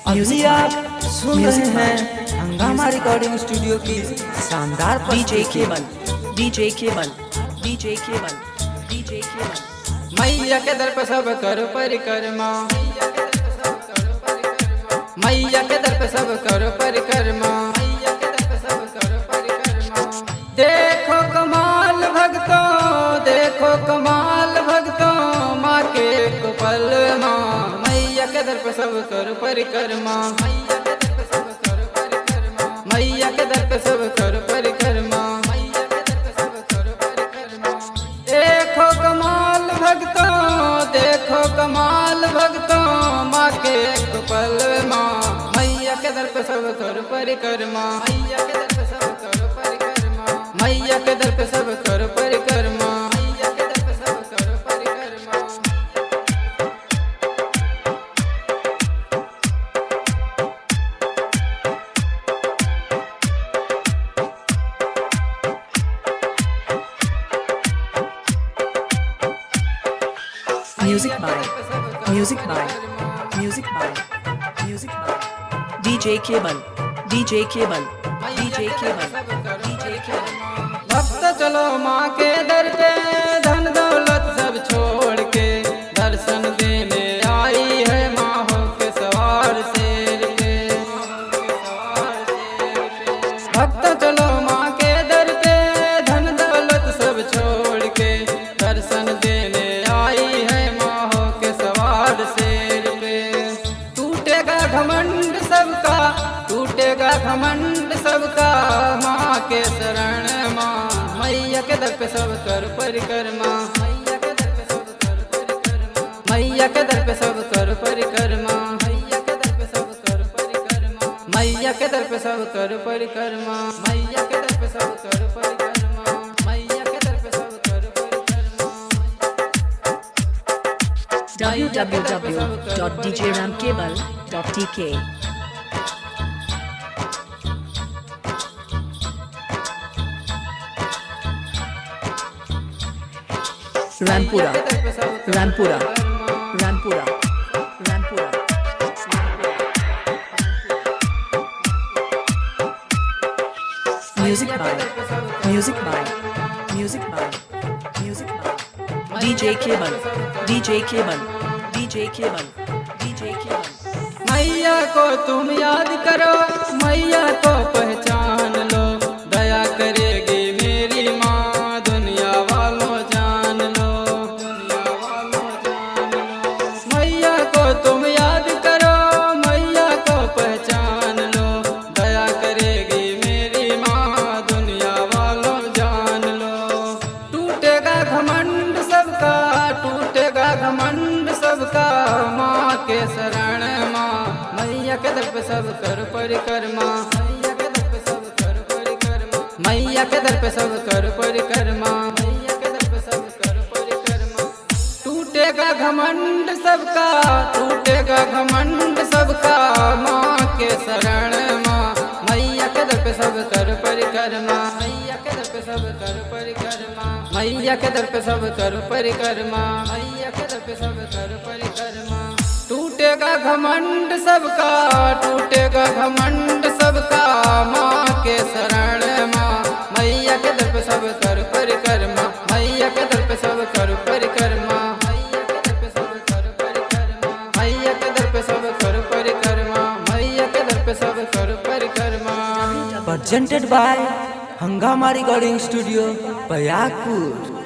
अभी आप सुन रहे हैं हंगामा रिकॉर्डिंग स्टूडियो की शानदार DJ Keval DJ Keval DJ Keval DJ Keval मैया के दर पे सब करो परिक्रमा, मैया के दर पे सब करो परिक्रमा, देखो कमाल भक्तों, देखो कमाल भक्तों, माँ के कुपल माँ। मैया के दर पे सब करो परिक्रमा, मैया के दर पे सब करो परिक्रमा, देखो कमाल भक्तों, देखो कमाल भक्तों, माँ के कुपल माँ। मैया के दर पे सब करो परिक्रमा, मैया के दर पे सब करो परिक्रमा, मैया के दर पे सब करो परिक्रमा, मैया के दर पे सब करो परिक्रमा। Music by music by music by music by DJ Keval DJ Keval DJ Keval DJ Keval भक्त चलो माँ के दर पे, धन दौलत सब छोड़ के दर्शन देने आई है माँ हो के सवार शेर पे। भक्त चलो माँ के दर पे, धन दौलत सब छोड़ के दर्शन देने आई है माँ हो के सवार शेर पे। टूटेगा घमंड सबका, टूटेगा घमंड सबका, माँ के शरण माँ। मैया के दर पे सब कर परिक्रमा, मैया के दर पे सब कर परिक्रमा, मैया के दर पे सब कर परिक्रमा, मैया के दर पे सब कर परिक्रमा, मैया के दर पे सब कर परिक्रमा, मैया के दर पे सब कर परिक्रमा, मैया के दर पे सब कर परिक्रमा। www.djramcable.tk Rampura Rampura Rampura Rampura music by music by music by music by DJ Keval DJ Keval DJ Keval DJ Keval मैया को तुम याद करो, मैया को पहचान लो, दया करेगी मेरी माँ, दुनिया वालों जान लो, दुनिया वालों जान लो। मैया को तुम याद करो, मैया को पहचान लो, दया करेगी मेरी माँ, दुनिया वालों जान लो। टूटेगा घमंड सबका, टूटेगा घमंड सबका, माँ के शरण माँ। मैया के दर पे सब कर परिक्रमा, मैया के दर पे सब कर परिक्रमा, मैया के दर पे सब कर परिक्रमा, मैया के दर पे सब कर परिक्रमा। टूटेगा घमंड सबका, टूटेगा घमंड सबका, माँ के शरण माँ। मैया के दर पे सब कर परिक्रमा, मैया के दर पे सब कर परिक्रमा, मैया के दर पे सब कर परिक्रमा, मैया के दर पे सब कर परिक्रमा। टूटेगा घमंड सबका, टूटेगा घमंड सबका, माँ के शरण माँ। मैया के दर पे सब कर परिक्रमा, मैया के दर पे सब कर परिक्रमा, मैया के दर पे सब कर परिक्रमा, मैया के दर पे सब कर परिक्रमा, मैया के दर पे सब कर परिक्रमा। presented by हंगामा रिकॉर्डिंग स्टूडियो प्रयागपुर।